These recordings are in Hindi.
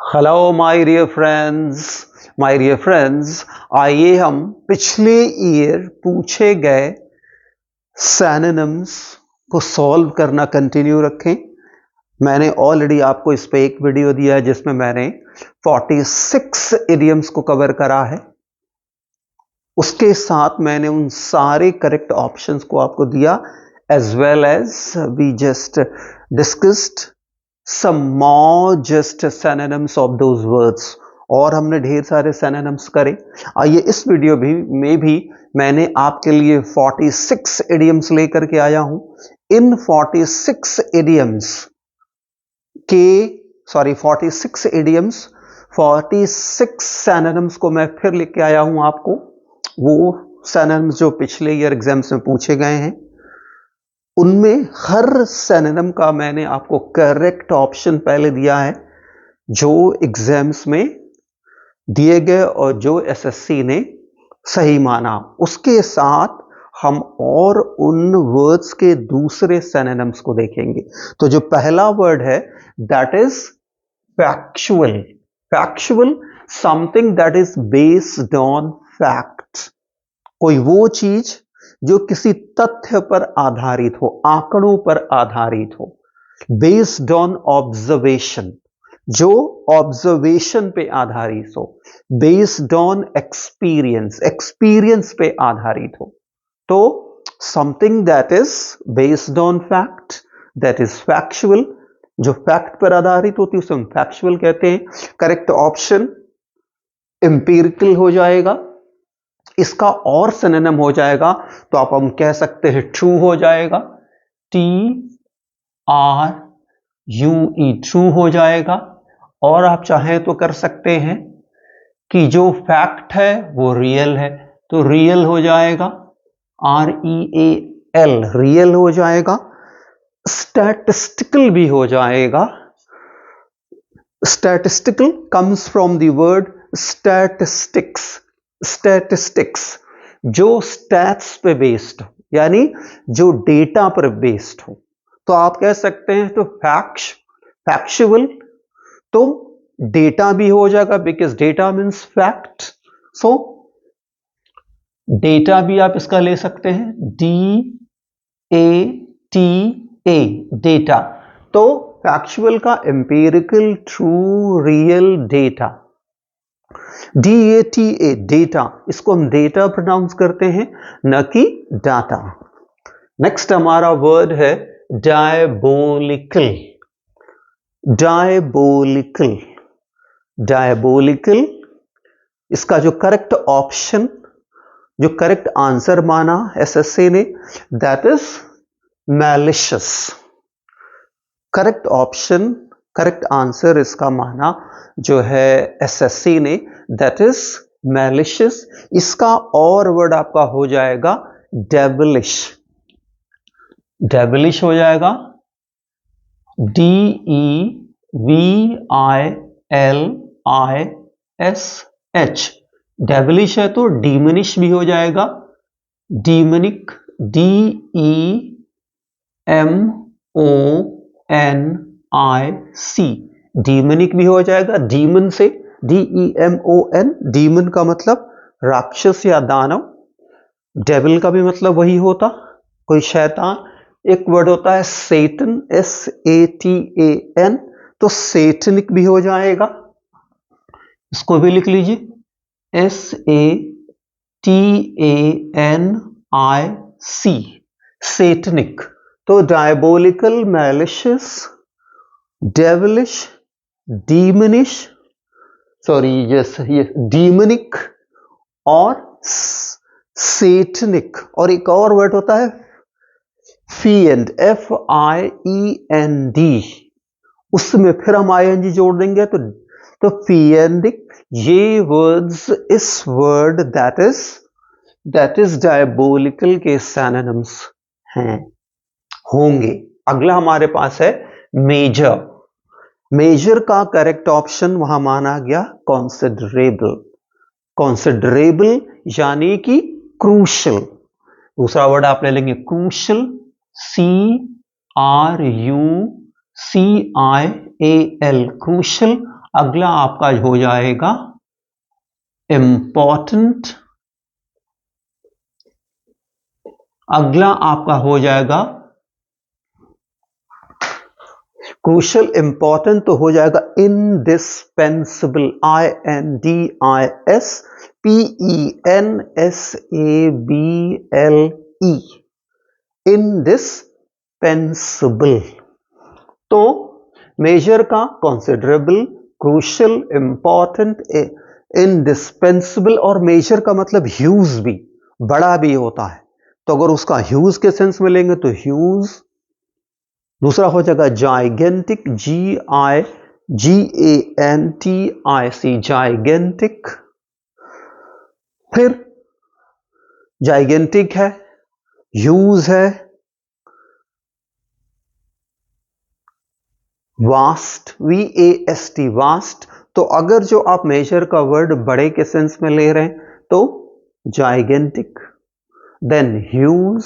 हेलो माय डियर फ्रेंड्स, आइए हम पिछले ईयर पूछे गए सिनोनिम्स को सॉल्व करना कंटिन्यू रखें। मैंने ऑलरेडी आपको इस पे एक वीडियो दिया है जिसमें मैंने 46 इडियम्स को कवर करा है। उसके साथ मैंने उन सारे करेक्ट ऑप्शंस को आपको दिया, as well as we just discussed some more just synonyms of those words, और हमने ढेर सारे synonyms करे। आइए इस वीडियो में भी मैंने आपके लिए 46 idioms लेकर के आया हूं। इन 46 idioms के 46 idioms 46 synonyms को मैं फिर लेके आया हूं आपको। वो synonyms जो पिछले ईयर एग्जाम्स में पूछे गए हैं, उनमें हर सिनोनिम का मैंने आपको करेक्ट ऑप्शन पहले दिया है जो एग्जाम्स में दिए गए और जो एसएससी ने सही माना। उसके साथ हम और उन वर्ड्स के दूसरे सिनोनिम्स को देखेंगे। तो जो पहला वर्ड है that is factual. Factual, something that is based on fact. कोई वो चीज जो किसी तथ्य पर आधारित हो, आंकड़ों पर आधारित हो। बेस्ड ऑन ऑब्जर्वेशन, जो ऑब्जर्वेशन पे आधारित हो। बेस्ड ऑन एक्सपीरियंस, एक्सपीरियंस पे आधारित हो। तो something that is based on fact, that is factual. जो फैक्ट पर आधारित होती है उसे हम फैक्चुअल कहते हैं। करेक्ट ऑप्शन एम्पिरिकल हो जाएगा। इसका और सिनोनिम हो जाएगा तो हम कह सकते हैं ट्रू हो जाएगा। TRUE, ट्रू हो जाएगा। और आप चाहें तो कर सकते हैं कि जो फैक्ट है वो रियल है, तो रियल हो जाएगा। REAL, रियल हो जाएगा। स्टैटिस्टिकल भी हो जाएगा। Statistical comes from the word statistics. Statistics जो स्टैट्स पे बेस्ड हो, यानी जो डेटा पर बेस्ड हो, तो आप कह सकते हैं तो फैक्चुअल तो डेटा भी हो जाएगा, because data means fact. So data भी आप इसका ले सकते हैं, DATA, डेटा। तो फैक्चुअल का empirical, true, real, data. DATA, data, इसको हम डेटा प्रोनाउंस करते हैं, न कि डाटा। नेक्स्ट हमारा वर्ड है डायबोलिकल। डायबोलिकल, डायबोलिकल, इसका जो करेक्ट ऑप्शन, जो करेक्ट आंसर माना एसएससी ने, that is malicious. Correct option, correct answer इसका माना जो है एसएससी ने, दैट इज मैलिशियस। इसका और वर्ड आपका हो जाएगा डेविलिश। डेविलिश हो जाएगा DEVILISH। डेविलिश है तो डीमनिश भी हो जाएगा। डीमनिक, DEMONIC, डीमनिक भी हो जाएगा। डीमन से DEMON, डीमन का मतलब राक्षस या दानव। डेविल का भी मतलब वही होता, कोई शैतान। एक वर्ड होता है सेटन, SATAN, तो सेटनिक भी हो जाएगा। इसको भी लिख लीजिए, SATANIC, सेटनिक। तो डायबोलिकल, मैलिशियस, डेविलिश, डीमनिश, ये डीमनिक और सेटनिक। और एक और वर्ड होता है FIEND, FIEND, उसमें फिर हम ING जोड़ देंगे तो FIENDIC। ये वर्ड्स, इस वर्ड दैट इज डायबोलिकल के सिनोनिम्स हैं, होंगे। अगला हमारे पास है मेजर। मेजर का करेक्ट ऑप्शन वहां माना गया कॉन्सिडरेबल। कॉन्सिडरेबल यानी कि क्रूशल। दूसरा वर्ड आप ले लेंगे क्रूशल, CRUCIAL, क्रूशल। अगला आपका हो जाएगा इम्पॉर्टेंट, अगला आपका हो जाएगा क्रूशियल, इंपॉर्टेंट तो हो जाएगा इंडिस्पेंसिबल, INDISPENSABLE, इंडिस्पेंसिबल। तो मेजर का कंसिडरेबल, क्रूशियल, इंपॉर्टेंट, इंडिस्पेंसिबल, और मेजर का मतलब ह्यूज भी, बड़ा भी होता है। तो अगर उसका ह्यूज के सेंस में लेंगे तो ह्यूज। दूसरा हो जाएगा जाइगेंटिक, GIGANTIC, जाइगेंटिक। फिर जाइगेंटिक है, ह्यूज है, वास्ट, VAST, वास्ट। तो अगर जो आप मेजर का वर्ड बड़े के सेंस में ले रहे हैं तो gigantic, then huge,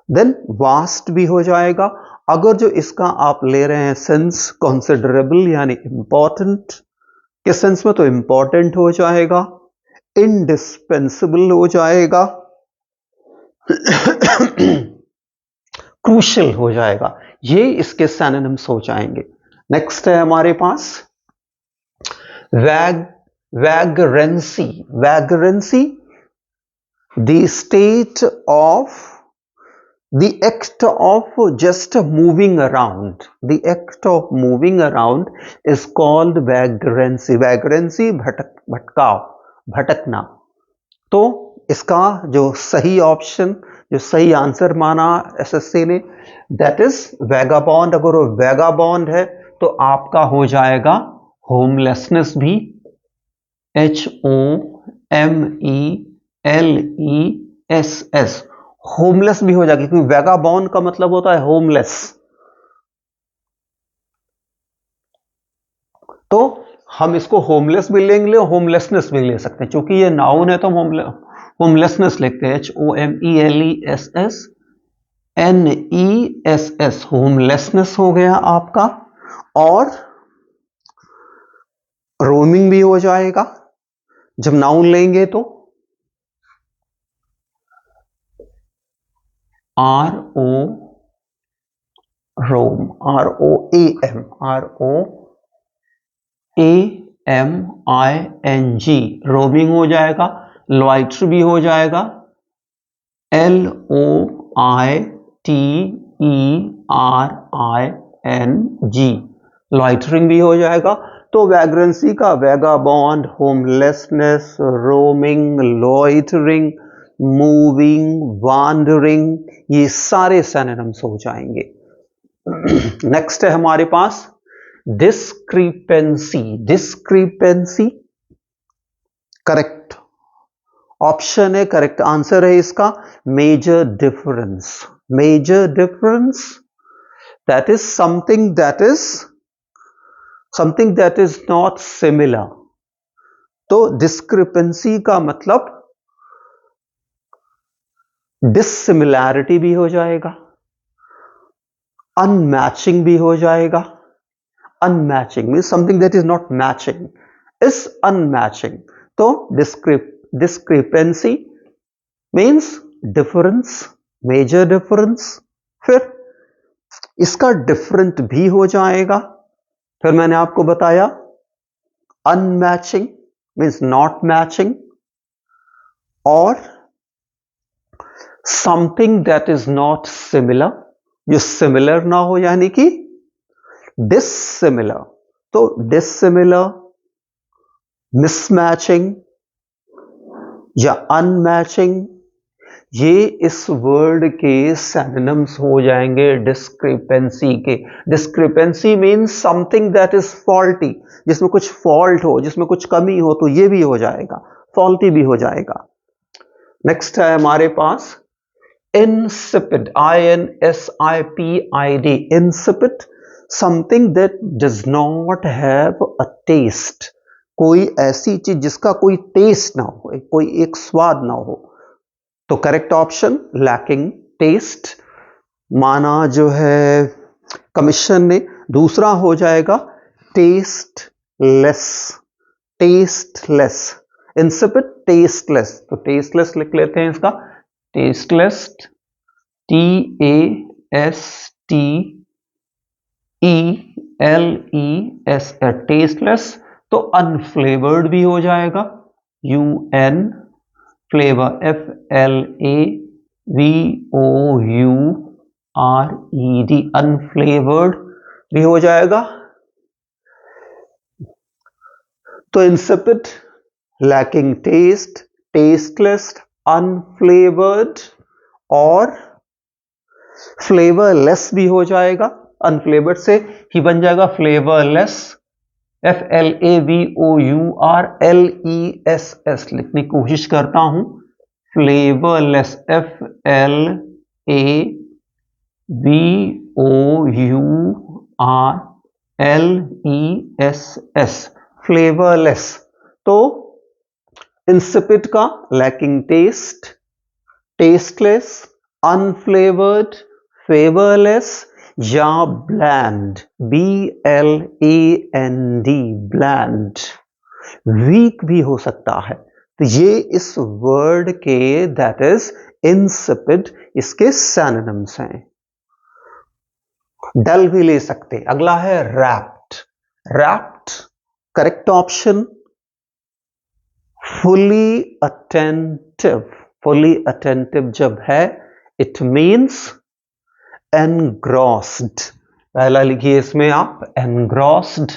then vast भी हो जाएगा। अगर जो इसका आप ले रहे हैं सेंस कंसिडरेबल यानी इंपॉर्टेंट के सेंस में तो इंपॉर्टेंट हो जाएगा, इंडिस्पेंसिबल हो जाएगा, क्रूशियल हो जाएगा। ये इसके सिनोनिम्स हो जाएंगे। नेक्स्ट है हमारे पास vagrancy, vagrancy the state of, the act of just moving around, the act of moving around is called vagrancy, vagrancy भटकाव, भटकना। तो इसका जो सही ऑप्शन, जो सही आंसर माना एसएससी ने, दैट इज वैगाबॉन्ड। अगर वो वैगाबॉन्ड है तो आपका हो जाएगा होमलेसनेस भी, HOMELESS, होमलेस भी हो जाएगी, क्योंकि वैगाबॉन्ड का मतलब होता है होमलेस। तो हम इसको होमलेस भी लेंगे, होमलेसनेस भी ले सकते हैं। चूंकि ये नाउन है तो हम होमलेसनेस लिखते हैं, HOMELESSNESS, होमलेसनेस हो गया आपका। और रोमिंग भी हो जाएगा जब नाउन लेंगे तो, रोम, ROAMING, रोमिंग हो जाएगा। लॉइटर भी हो जाएगा, LOITERING, लॉइटरिंग भी हो जाएगा। तो वैग्रेंसी का vagabond, homelessness, roaming, loitering, moving, wandering, ये सारे सिनोनिम्स हो जाएंगे। नेक्स्ट है हमारे पास डिस्क्रिपेंसी, डिस्क्रिपेंसी करेक्ट ऑप्शन है, करेक्ट आंसर है इसका major difference, major difference that is something that is not similar. तो डिस्क्रिपेंसी का मतलब डिसिमिलैरिटी भी हो जाएगा, अनमैचिंग भी हो जाएगा। Unmatching means something that is not matching is unmatching. तो discrepancy means difference, major difference. फिर इसका डिफरेंट भी हो जाएगा। फिर मैंने आपको बताया अनमैचिंग मीन्स नॉट मैचिंग, और something that is not similar, जो सिमिलर ना हो यानी कि डिसिमिलर। तो डिसिमिलर, मिसमैचिंग या अनमैचिंग, ये इस वर्ड के सिनोनिम्स हो जाएंगे डिस्क्रिपेंसी के। Discrepancy means something that is faulty, जिसमें कुछ फॉल्ट हो, जिसमें कुछ कमी हो, तो ये भी हो जाएगा, फॉल्टी भी हो जाएगा। नेक्स्ट है हमारे पास insipid, INSIPID, insipid, something that does not have a taste, कोई ऐसी चीज जिसका कोई टेस्ट ना हो, कोई एक स्वाद ना हो। तो करेक्ट ऑप्शन लैकिंग टेस्ट माना जो है कमीशन ने। दूसरा हो जाएगा tasteless, tasteless, insipid tasteless, तो टेस्टलेस लिख लेते हैं इसका, टेस्टलेस, TASTELES, टेस्टलेस। तो अनफ्लेवर्ड भी हो जाएगा, UN फ्लेवर, FLAVOURED, अनफ्लेवर्ड भी हो जाएगा। तो insipid, lacking taste, tasteless, unflavoured और फ्लेवरलेस भी हो जाएगा। अनफ्लेवर्ड से ही बन जाएगा फ्लेवरलेस, FLAVOURLESS लिखने की कोशिश करता हूं, फ्लेवरलेस, FLAVOURLESS, फ्लेवरलेस। तो इंसिपिड का lacking taste, tasteless, unflavoured, flavourless या ब्लैंड, BLAND, ब्लैंड, वीक भी हो सकता है। तो ये इस वर्ड के, दैट इज इंसिपिड, इसके सिनोनिम्स हैं। डल भी ले सकते। अगला है rapt. Rapt correct option fully attentive. Fully attentive जब है, इट मीन्स एनग्रॉस्ड। पहला लिखिए इसमें आप, एनग्रॉस्ड,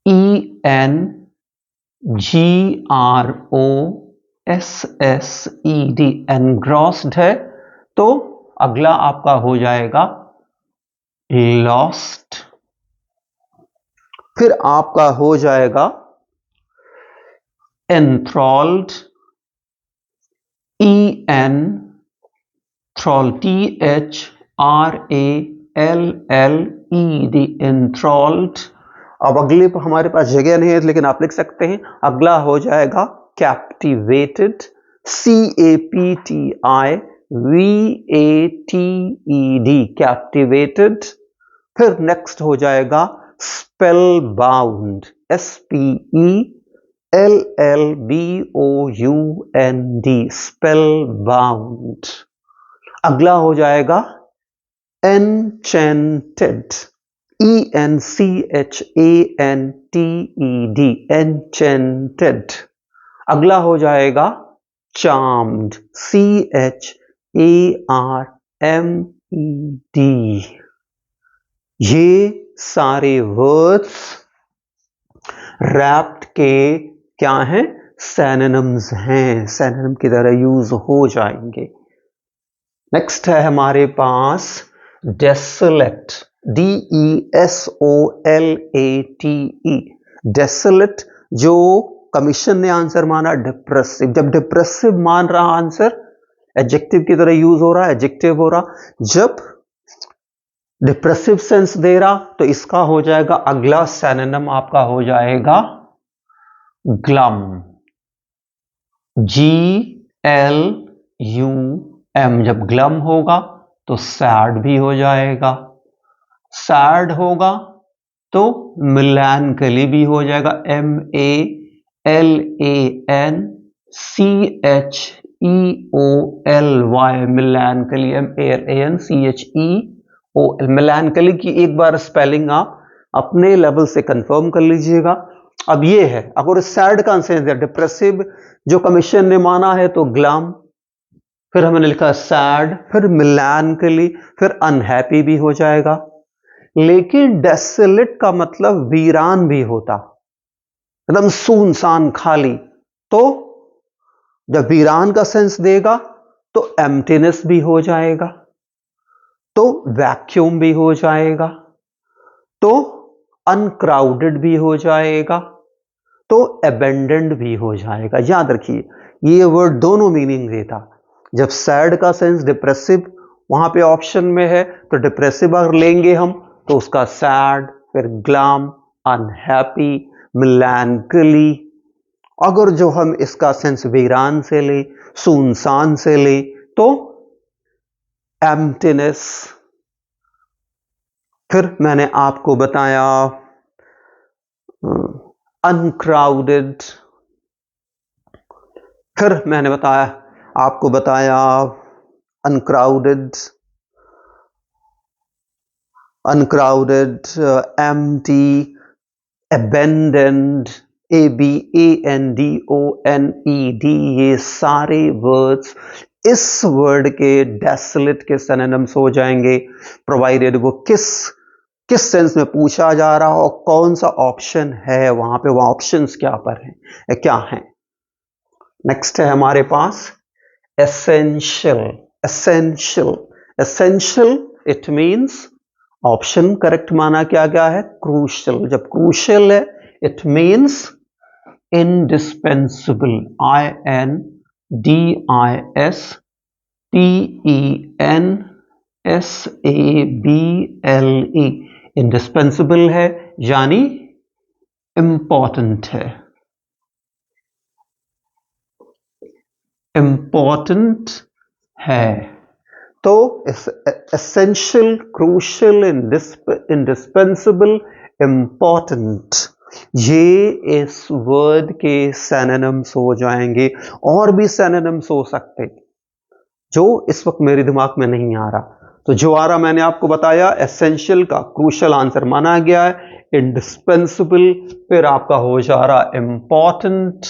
ENGROSSED, एनग्रॉस्ड है। तो अगला आपका हो जाएगा लॉस्ट, फिर आपका हो जाएगा एंथ्रॉल्ड, THRALLED, एंथ्रॉल्ड। अब अगले पर हमारे पास जगह नहीं है लेकिन आप लिख सकते हैं। अगला हो जाएगा कैप्टिवेटेड, CAPTIVATED, कैप्टिवेटेड। फिर नेक्स्ट हो जाएगा spell bound, SPELLBOUND, spell bound. अगला हो जाएगा एनचेंटेड, ENCHANTED, एनचेंटेड। अगला हो जाएगा चार्म्ड, CHARMED। ये सारे वर्ड्स रैप्ट के क्या हैं, सिनोनिम्स हैं, सिनोनिम की तरह यूज हो जाएंगे। नेक्स्ट है हमारे पास डेसोलेट, DESOLATE, डेसोलेट। जो कमीशन ने आंसर माना डिप्रेसिव, जब डिप्रेसिव मान रहा आंसर, एडजेक्टिव की तरह यूज हो रहा, एडजेक्टिव हो रहा। जब डिप्रेसिव सेंस दे रहा तो इसका हो जाएगा, अगला सिनोनिम आपका हो जाएगा ग्लम, GLUM। जब ग्लम होगा तो सैड भी हो जाएगा, सैड होगा तो मेलानकली भी हो जाएगा, MELANCHEOLY, मेलानकली, MELANCHEOL, मेलानकली की एक बार स्पेलिंग आप अपने लेवल से कंफर्म कर लीजिएगा। अब ये है, अगर सैड का सेंस है, डिप्रेसिव जो कमीशन ने माना है तो ग्लम, फिर हमने लिखा सैड, फिर मेलानकली, फिर अनहैप्पी भी हो जाएगा। लेकिन डेसोलेट का मतलब वीरान भी होता, एकदम सुनसान खाली। तो जब वीरान का सेंस देगा तो एम्प्टीनेस भी हो जाएगा, तो वैक्यूम भी हो जाएगा, तो अनक्राउडेड भी हो जाएगा, तो अबेंडेंड भी हो जाएगा। याद रखिए ये वर्ड दोनों मीनिंग देता। जब सैड का सेंस डिप्रेसिव वहां पे ऑप्शन में है तो डिप्रेसिव अगर लेंगे हम तो उसका सैड, फिर ग्लम, अनहैप्पी, मेलानकली। अगर जो हम इसका सेंस वीरान से ले, सुनसान से ले तो एम्प्टीनेस। फिर मैंने आपको बताया अनक्राउडेड। फिर मैंने आपको बताया अनक्राउडेड, एम्प्टी, abandoned, abandoned, ये सारे वर्ड्स इस वर्ड के डेसोलेट के सिनोनिम्स हो जाएंगे, प्रोवाइडेड वो किस सेंस में पूछा जा रहा हो और कौन सा ऑप्शन है वहां पे, वहां ऑप्शंस क्या पर हैं, क्या हैं। नेक्स्ट है हमारे पास essential. Essential it means, option correct माना क्या गया है, क्रूशियल। जब क्रूशियल है it means indispensable, INDISPENSABLE, indispensable है यानी इंपॉर्टेंट है, इंपॉर्टेंट है। तो एसेंशियल, क्रूशियल, इंडिस्पेंसिबल, इंपॉर्टेंट, ये इस वर्ड के सिनोनिम्स हो जाएंगे। और भी सिनोनिम्स हो सकते जो इस वक्त मेरे दिमाग में नहीं आ रहा, तो जो आ रहा मैंने आपको बताया। एसेंशियल का क्रूशियल आंसर माना गया है, इंडिस्पेंसिबल फिर आपका हो जा रहा इंपॉर्टेंट।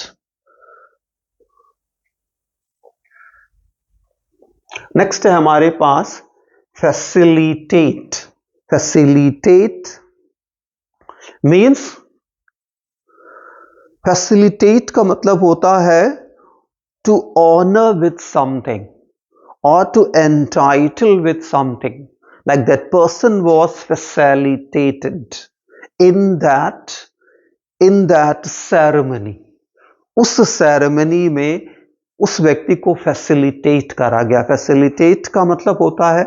नेक्स्ट है हमारे पास फैसिलिटेट। फैसिलिटेट मींस, फैसिलिटेट का मतलब होता है to honour with something or to entitle with something, like that person was facilitated in that ceremony, उस सेरेमनी में उस व्यक्ति को फैसिलिटेट करा गया। फैसिलिटेट का मतलब होता है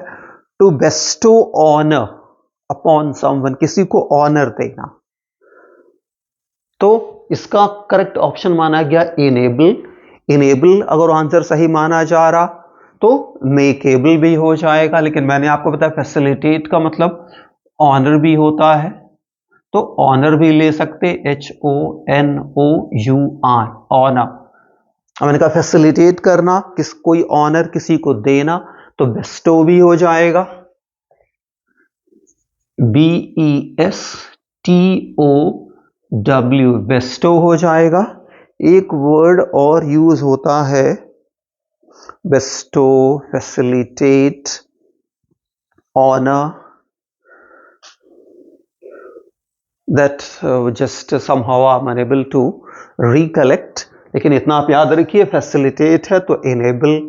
to bestow honour upon someone, किसी को ऑनर देना। तो इसका करेक्ट ऑप्शन माना गया इनेबल। इनेबल अगर आंसर सही माना जा रहा तो मेकेबल भी हो जाएगा, लेकिन मैंने आपको बताया फैसिलिटेट का मतलब ऑनर भी होता है, तो ऑनर भी ले सकते, HONOUR, ऑनर। मैंने कहा फैसिलिटेट करना, कोई ऑनर किसी को देना, तो बेस्टो भी हो जाएगा, BESTOW, बेस्टो हो जाएगा। एक वर्ड और यूज होता है bestow, facilitate, honor, that just somehow I'm unable to recollect, लेकिन इतना आप याद रखिए फैसिलिटेट है तो enable,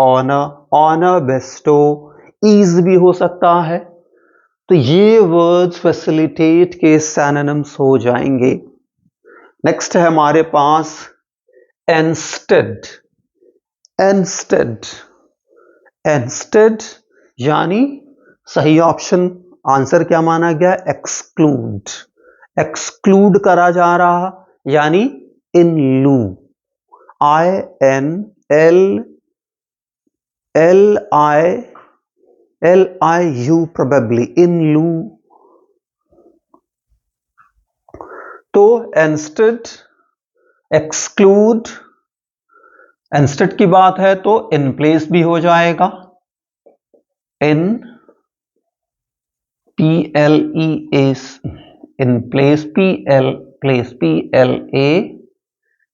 honor, bestow, ease भी हो सकता है। तो ये वर्ड्स फैसिलिटेट के सिनोनिम्स हो जाएंगे। नेक्स्ट है हमारे पास इंस्टेड यानी सही ऑप्शन आंसर क्या माना गया, एक्सक्लूड करा जा रहा, यानी इन लू, INLIU प्रोबेबली, इन लू। तो इंस्टेड, एक्सक्लूड, इंस्टेड की बात है तो इन प्लेस भी हो जाएगा, in PLES, in place,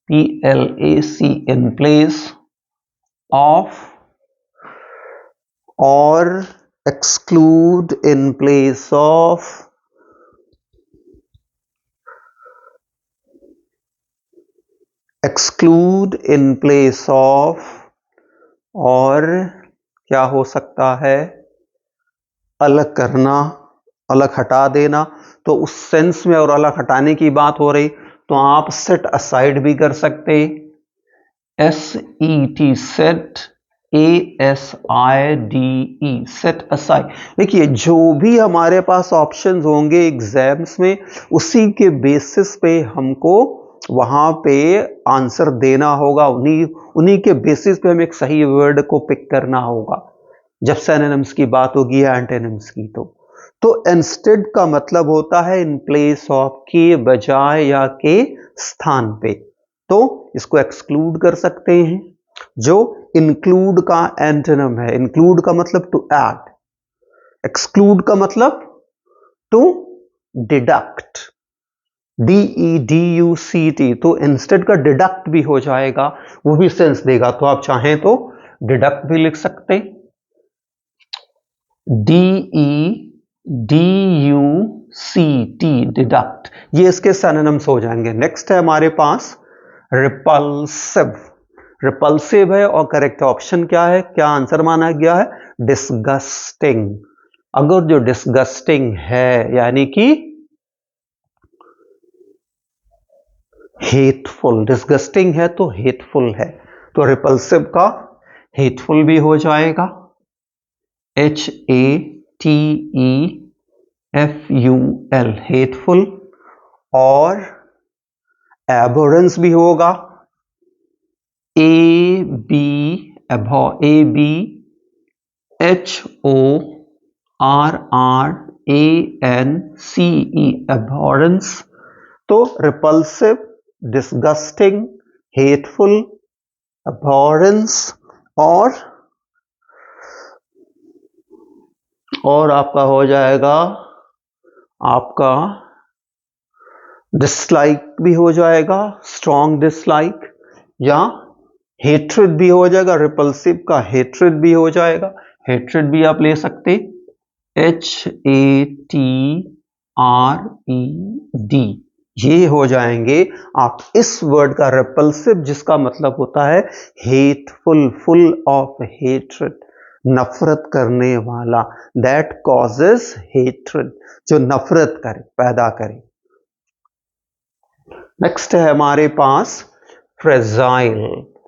PLAC, in place of, और exclude in place of, exclude in place of, और क्या हो सकता है, अलग करना, अलग हटा देना। तो उस सेंस में और अलग हटाने की बात हो रही तो आप सेट असाइड भी कर सकते, SET, set, ASIDE, set aside. देखिए जो भी हमारे पास ऑप्शंस होंगे एग्जाम्स में, उसी के बेसिस पे हमको वहां पे आंसर देना होगा, उन्हीं के बेसिस पे हमें एक सही वर्ड को पिक करना होगा जब सिनोनिम्स की बात होगी या एंटोनिम्स की। तो इंस्टेड का मतलब होता है इन प्लेस ऑफ, के बजाय या के स्थान पे। तो इसको एक्सक्लूड कर सकते हैं, जो इंक्लूड का एंटोनिम है। इंक्लूड का मतलब टू ऐड, एक्सक्लूड का मतलब टू डिडक्ट, DEDUCT। तो इंस्टेड का डिडक्ट भी हो जाएगा, वो भी सेंस देगा। तो आप चाहें तो डिडक्ट भी लिख सकते, DEDUCT, डिडक्ट। ये इसके सिनोनिम्स हो जाएंगे। नेक्स्ट है हमारे पास रिपल्सिव। रिपल्सिव है और करेक्ट ऑप्शन क्या है, क्या आंसर माना गया है, डिस्गस्टिंग। अगर जो डिस्गस्टिंग है यानी कि हेटफुल, डिस्गस्टिंग है तो हेटफुल है, तो रिपल्सिव का हेटफुल भी हो जाएगा, HATEFUL, हेटफुल। और एबोरेंस भी होगा, ABHORRANCE, एबोरेंस। तो रिपल्सिव, डिस्गस्टिंग, हेटफुल, अबॉरेंस और आपका हो जाएगा, आपका डिसलाइक भी हो जाएगा, स्ट्रॉन्ग डिसलाइक, या हेट्रेड भी हो जाएगा। रिपल्सिव का हेट्रेड भी हो जाएगा, हेट्रेड भी आप ले सकते, HATRED, ये हो जाएंगे आप इस वर्ड का रिपल्सिव, जिसका मतलब होता है हेटफुल, फुल ऑफ हेट्रेड, नफरत करने वाला, दैट कॉजेस हेट्रेड, जो नफरत करे, पैदा करे। नेक्स्ट है हमारे पास फ्रेजाइल।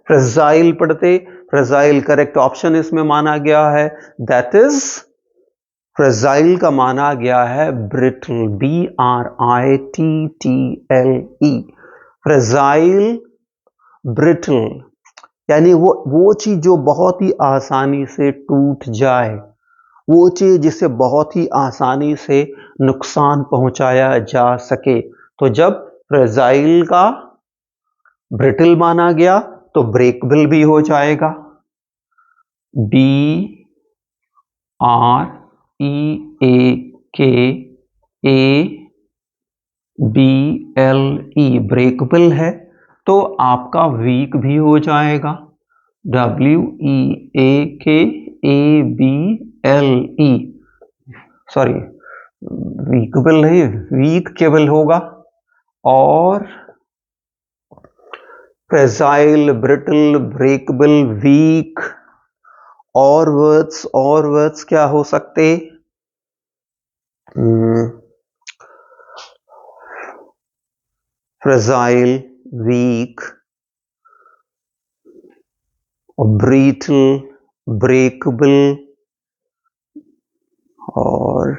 फ्रेजाइल पढ़ते, फ्रेजाइल करेक्ट ऑप्शन इसमें माना गया है, दैट इज, फ्रेजाइल का माना गया है ब्रिटल, BRITTLE। फ्रेजाइल, ब्रिटल, यानी वो चीज जो बहुत ही आसानी से टूट जाए, वो चीज जिसे बहुत ही आसानी से नुकसान पहुंचाया जा सके। तो जब फ्रेजाइल का ब्रिटल माना गया तो ब्रेकेबल भी हो जाएगा, BREAKABLE, ब्रेकेबल है। तो आपका वीक भी हो जाएगा, WEAKABLE, सॉरी वीकेबल नहीं, वीक केबल होगा। और फ्रेजाइल, ब्रिटल, ब्रेकेबल, वीक, और वर्ड्स क्या हो सकते, फ्रेजाइल, वीक, ब्रीटल, ब्रेकेबल, और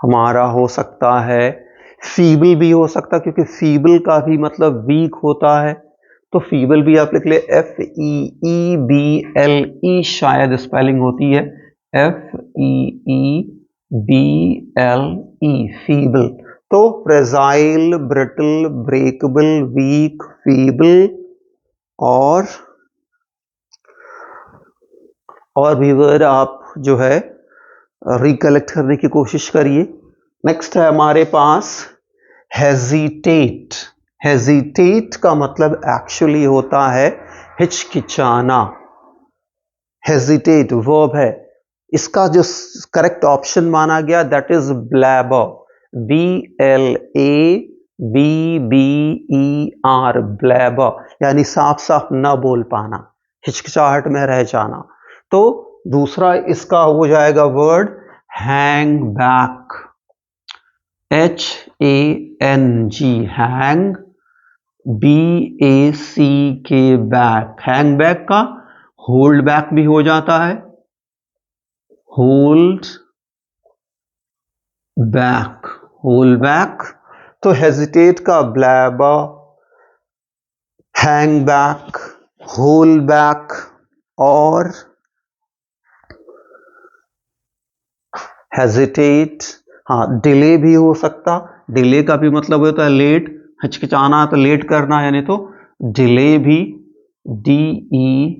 हमारा हो सकता है फीबल भी हो सकता, क्योंकि फीबल का भी मतलब वीक होता है। तो फीबल भी आप लिख ले, FEEBLE शायद स्पेलिंग होती है, FEEBLE, फीबल। तो fragile, brittle, breakable, weak, feeble, और भी वर्ड आप जो है रिकलेक्ट करने की कोशिश करिए। नेक्स्ट है हमारे पास हेजिटेट। हेजिटेट का मतलब एक्चुअली होता है हिचकिचाना। हेजिटेट वर्ब है, इसका जो करेक्ट ऑप्शन माना गया that is blabber, BLABBER, blabber, यानी साफ साफ न बोल पाना, हिचकिचाहट में रह जाना। तो दूसरा इसका हो जाएगा word hang back, HANG, hang, BACK, back. Hang back का होल्ड बैक भी हो जाता है, होल्ड बैक, होल्ड बैक। तो हेजिटेट का blabber, hang back, hold back, और हेजिटेट, हाँ डिले भी हो सकता, डिले का भी मतलब होता है लेट, हिचकिचाना तो लेट करना, यानी तो डिले भी DELAY,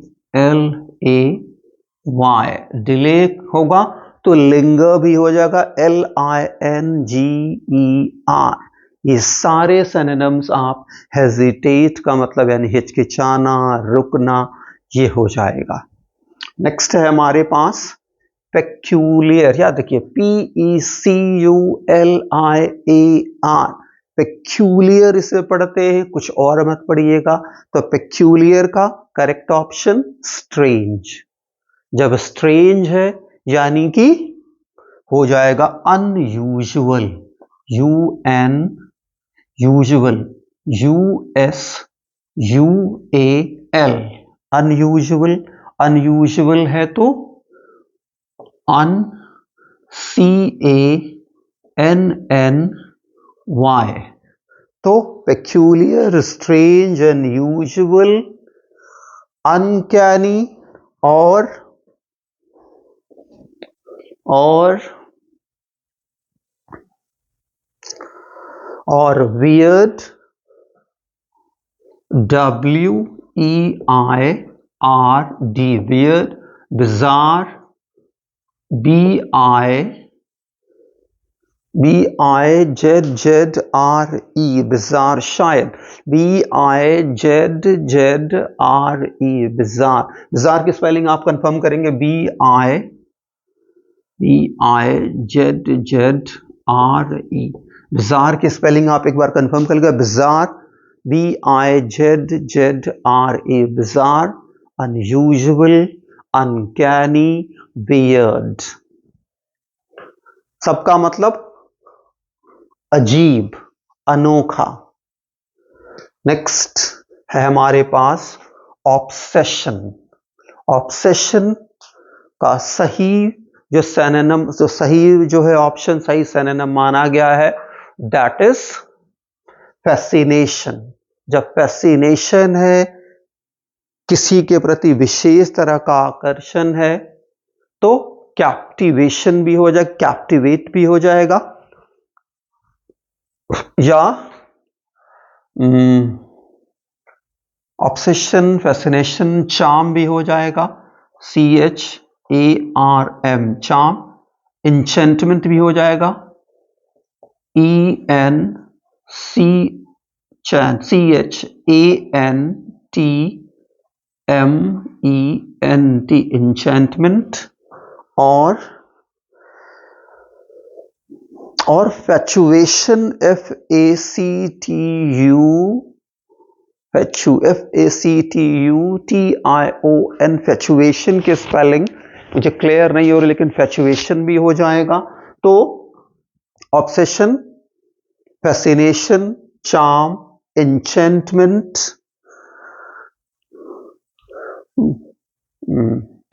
डिले होगा। तो लिंगर भी हो जाएगा LINGER। ये सारे सिनोनिम्स आप हेजिटेट का मतलब यानी हिचकिचाना, रुकना, ये हो जाएगा। नेक्स्ट है हमारे पास पेक्यूलियर, याद रखिए PECULIAR, पेक्यूलियर इसे पढ़ते हैं, कुछ और मत पढ़िएगा। तो पेक्यूलियर का करेक्ट ऑप्शन स्ट्रेंज। जब स्ट्रेंज है यानी कि हो जाएगा unusual, UN usual, USUAL, unusual, unusual है तो UNCANNY। तो पेक्यूलियर, स्ट्रेंज, अनयूजुअल, अनकैनी और weird, WEIRD, weird, bizarre, BIZZRE, bizarre, शायद BIZZRE, बिजार। बिजार की स्पेलिंग आप कंफर्म करेंगे, BIZZRE, बिजार की स्पेलिंग आप एक बार कंफर्म करिएगा, bizarre, BIZZRE, bizarre, unusual, uncanny, weird, सबका मतलब अजीब, अनोखा। नेक्स्ट है हमारे पास ऑब्सेशन। ऑब्सेशन का सही जो सिनोनिम, जो सही जो है ऑप्शन, सही सिनोनिम माना गया है, दैट इज फैसिनेशन। जब फैसिनेशन है, किसी के प्रति विशेष तरह का आकर्षण है, तो कैप्टिवेशन भी हो जाएगा, कैप्टिवेट भी हो जाएगा, या ऑब्सेशन, फैसिनेशन, चार्म भी हो जाएगा, CHARM, चार्म, इंचेंटमेंट भी हो जाएगा, ENCHANTMENT, इंचेंटमेंट, और फैचुएशन, FACTUTION, फैचुएशन के स्पेलिंग मुझे क्लियर नहीं हो रही, लेकिन फैचुएशन भी हो जाएगा। तो obsession, fascination, charm, enchantment,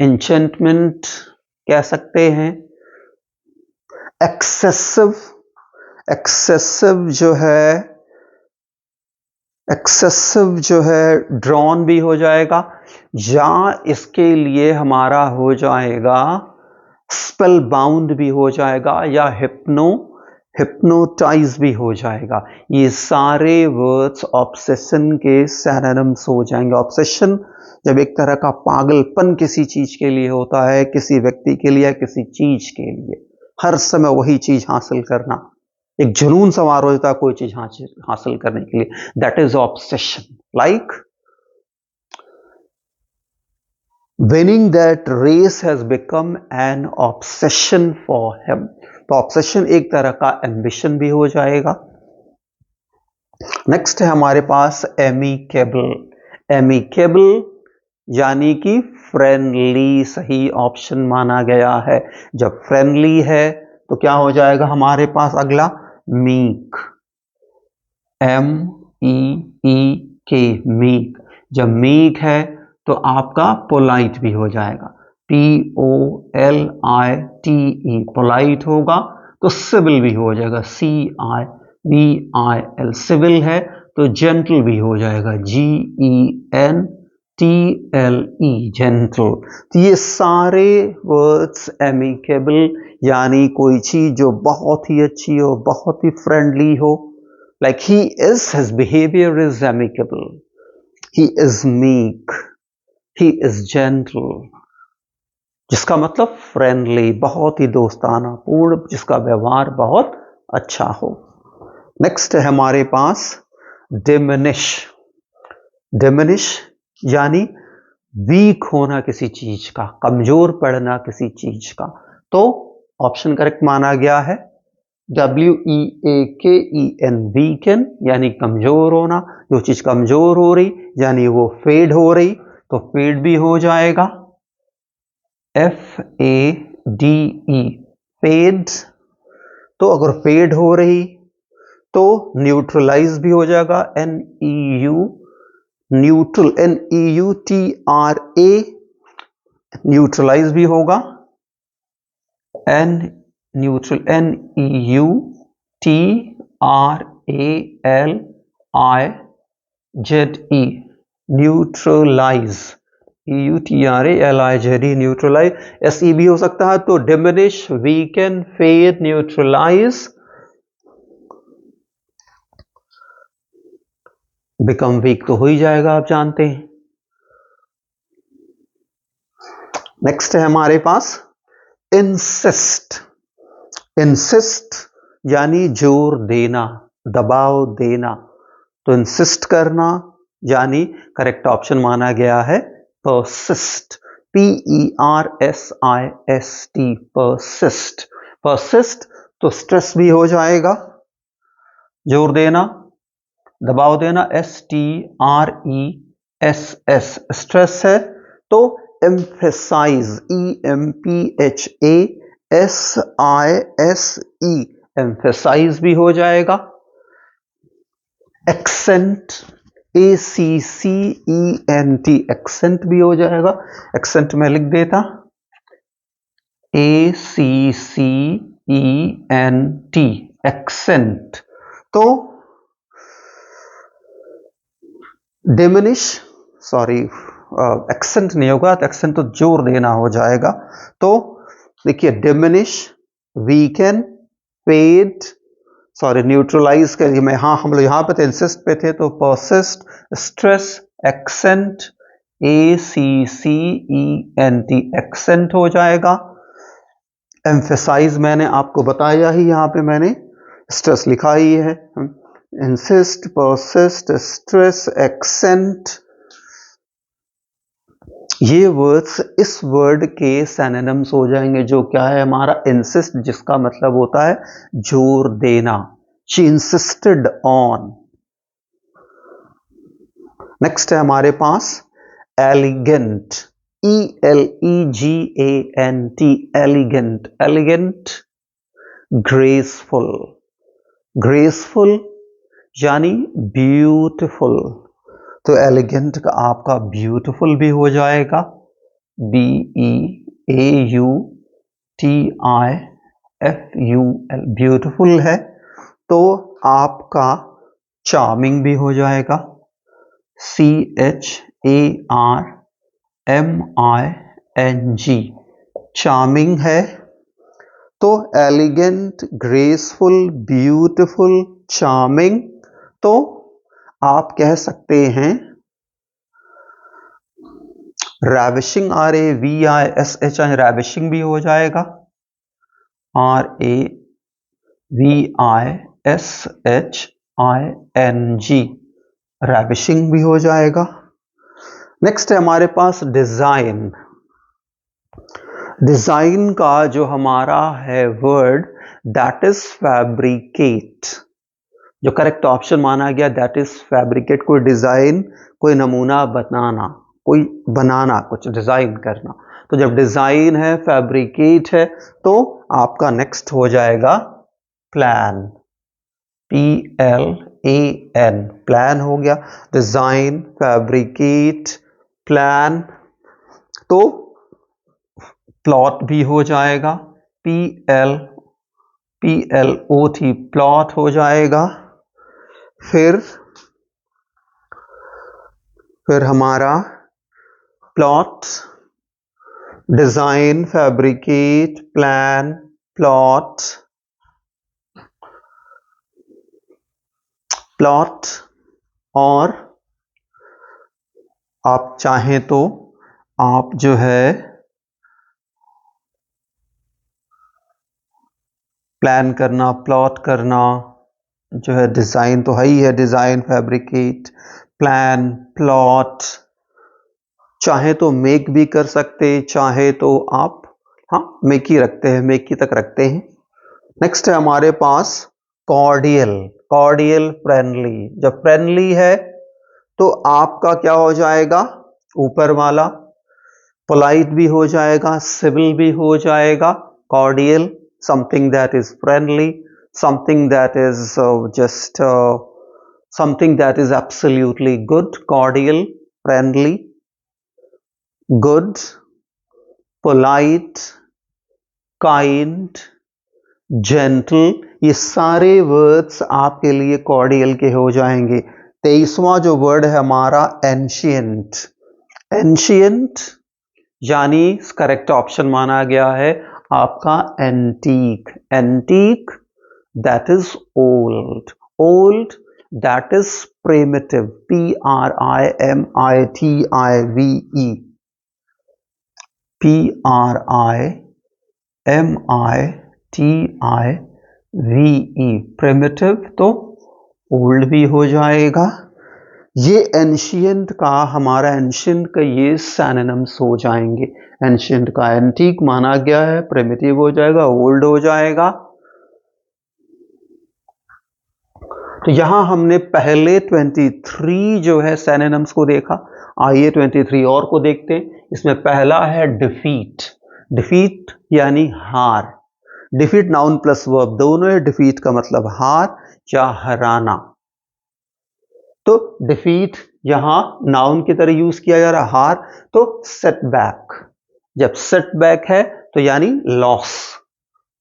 enchantment कह सकते हैं, एक्सेसिव, एक्सेसिव जो है ड्रॉन भी हो जाएगा, या इसके लिए हमारा हो जाएगा स्पेल बाउंड भी हो जाएगा, या हिप्नोटाइज भी हो जाएगा। ये सारे वर्ड्स ऑब्सेशन के सिनोनिम्स हो जाएंगे। ऑब्सेशन जब एक तरह का पागलपन किसी चीज के लिए होता है, किसी व्यक्ति के लिए, किसी चीज के लिए, हर समय वही चीज हासिल करना, एक जुनून सवार हो जाता है कोई चीज हासिल करने के लिए, that is obsession. Like winning that race has become an obsession for him। तो ऑब्सेशन एक तरह का एम्बिशन भी हो जाएगा। नेक्स्ट है हमारे पास एमिकेबल। एमिकेबल यानी कि फ्रेंडली, सही ऑप्शन माना गया है। जब फ्रेंडली है तो क्या हो जाएगा हमारे पास अगला, मीक, MEEK, मीक। जब मीक है तो आपका पोलाइट भी हो जाएगा, POLITE, पोलाइट होगा। तो सिविल भी हो जाएगा, CIVIL, सिविल है तो जेंटल भी हो जाएगा, GENTLE, जेंटल। तो ये सारे वर्ड्स एमिकेबल यानी कोई चीज जो बहुत ही अच्छी हो, बहुत ही फ्रेंडली हो. Like he is, his behaviour is amicable, he is meek, he is gentle, जिसका मतलब फ्रेंडली, बहुत ही दोस्ताना पूर्ण, जिसका व्यवहार बहुत अच्छा हो. नेक्स्ट है हमारे पास डिमिनिश. डिमिनिश यानी वीक होना किसी चीज का, कमजोर पड़ना किसी चीज का. तो ऑप्शन करेक्ट माना गया है WEAKEN, वीकन यानी कमजोर होना. जो चीज कमजोर हो रही यानी वो फेड हो रही, तो फेड भी हो जाएगा FADE, फेड. तो अगर फेड हो रही तो न्यूट्रलाइज भी हो जाएगा NEU, न्यूट्रल NEUTRA, न्यूट्रलाइज भी होगा neutral NEUTRALIZE, neutralize EUTRALIZE, neutralize. SE भी हो सकता है. तो diminish, weaken, fade, neutralize, become weak तो हो ही जाएगा, आप जानते हैं. नेक्स्ट है हमारे पास इंसिस्ट. इंसिस्ट यानी जोर देना, दबाव देना. तो इंसिस्ट करना यानी करेक्ट ऑप्शन माना गया है परसिस्ट, PERSIST, परसिस्ट. परसिस्ट तो स्ट्रेस भी हो जाएगा, जोर देना, दबाव देना, STRESS, स्ट्रेस है. तो एम्फेसाइज, EMPHASISE, एम्फेसाइज भी हो जाएगा. एक्सेंट, ACCENT, एक्सेंट भी हो जाएगा. एक्सेंट में लिख देता ACCENT, एक्सेंट. तो डिमिनिश, सॉरी एक्सेंट नहीं होगा, तो एक्सेंट तो जोर देना हो जाएगा. तो देखिए diminish, weaken, fade, sorry neutralize के लिए मैं, हाँ हम लोग यहां पे थे, इंसिस्ट पे थे, तो persist, stress, accent, ACCENT, accent हो जाएगा. एम्फेसाइज मैंने आपको बताया ही, यहां पे मैंने स्ट्रेस लिखा ही है. इंसिस्ट, परसिस्ट, स्ट्रेस, एक्सेंट, ये वर्ड्स इस वर्ड के सिनोनिम्स हो जाएंगे, जो क्या है हमारा इंसिस्ट, जिसका मतलब होता है जोर देना. She insisted on. नेक्स्ट है हमारे पास elegant, ELEGANT, elegant. Elegant, graceful. Graceful यानी ब्यूटीफुल. तो एलिगेंट का आपका ब्यूटीफुल भी हो जाएगा, BEAUTIFUL, ब्यूटीफुल है. तो आपका चार्मिंग भी हो जाएगा, CHARMING, चार्मिंग है. तो एलिगेंट, ग्रेसफुल, ब्यूटीफुल, चार्मिंग. तो आप कह सकते हैं रैविशिंग, RAVISHING, रैविशिंग भी हो जाएगा, RAVISHING, रैविशिंग भी हो जाएगा. नेक्स्ट है हमारे पास डिजाइन. डिजाइन का जो हमारा है वर्ड, दैट इज फैब्रिकेट. जो करेक्ट ऑप्शन माना गया दैट इज फैब्रिकेट. कोई डिजाइन, कोई नमूना बनाना, कोई बनाना, कुछ डिजाइन करना. तो जब डिजाइन है, फैब्रिकेट है, तो आपका नेक्स्ट हो जाएगा प्लान, PLAN, प्लान हो गया. Design, fabricate, plan. तो प्लॉट भी हो जाएगा, PLOT, प्लॉट हो जाएगा. फिर हमारा प्लॉट, डिजाइन, फैब्रिकेट, प्लान, तो प्लॉट भी हो जाएगा, PLOT, PLOT, PLOT, PLOT, PLOT, PLOT, PLOT, PLOT, PLOT, PLOT, PLOT, PLOT, PLOT, PLOT, PLOT, PLOT, PLOT, PLOT, design, fabricate, plan. Plot, plot, और आप चाहें तो आप जो है प्लान करना, प्लॉट करना, जो है डिजाइन तो है ही है, डिजाइन, फैब्रिकेट, प्लान, प्लॉट, चाहे तो मेक भी कर सकते, चाहे तो आप हाँ मेक ही रखते हैं, मेक ही तक रखते हैं। नेक्स्ट है हमारे पास कॉर्डियल, कॉर्डियल फ्रेंडली। जब फ्रेंडली है तो आपका क्या हो जाएगा, ऊपर वाला पोलाइट भी हो जाएगा, सिविल भी हो जाएगा। Cordial, something that is friendly, something that is just something that is absolutely good, cordial, friendly, good, polite, kind, gentle, ये सारे वर्ड्स आपके लिए कॉर्डियल के हो जाएंगे। 23वां जो वर्ड है हमारा एंशियंट, एंशियंट यानी करेक्ट ऑप्शन माना गया है आपका antique, antique that is old, old that is primitive, Primitive, Primitive, primitive तो ओल्ड भी हो जाएगा। ये एंशियंट का, हमारा एंशियंट का ये सैनोनिम्स हो जाएंगे। एंशियंट का एंटीक माना गया है, प्रिमिटिव हो जाएगा, ओल्ड हो जाएगा। तो यहां हमने पहले 23 जो है सैनोनिम्स को देखा, आइए 23 और को देखते हैं। इसमें पहला है डिफीट, डिफीट यानी हार, डिफीट नाउन प्लस वर्ब दोनों है, डिफीट का मतलब हार या हराना। तो डिफीट यहां नाउन की तरह यूज किया जा रहा, हार तो सेटबैक, जब सेटबैक है तो यानी लॉस,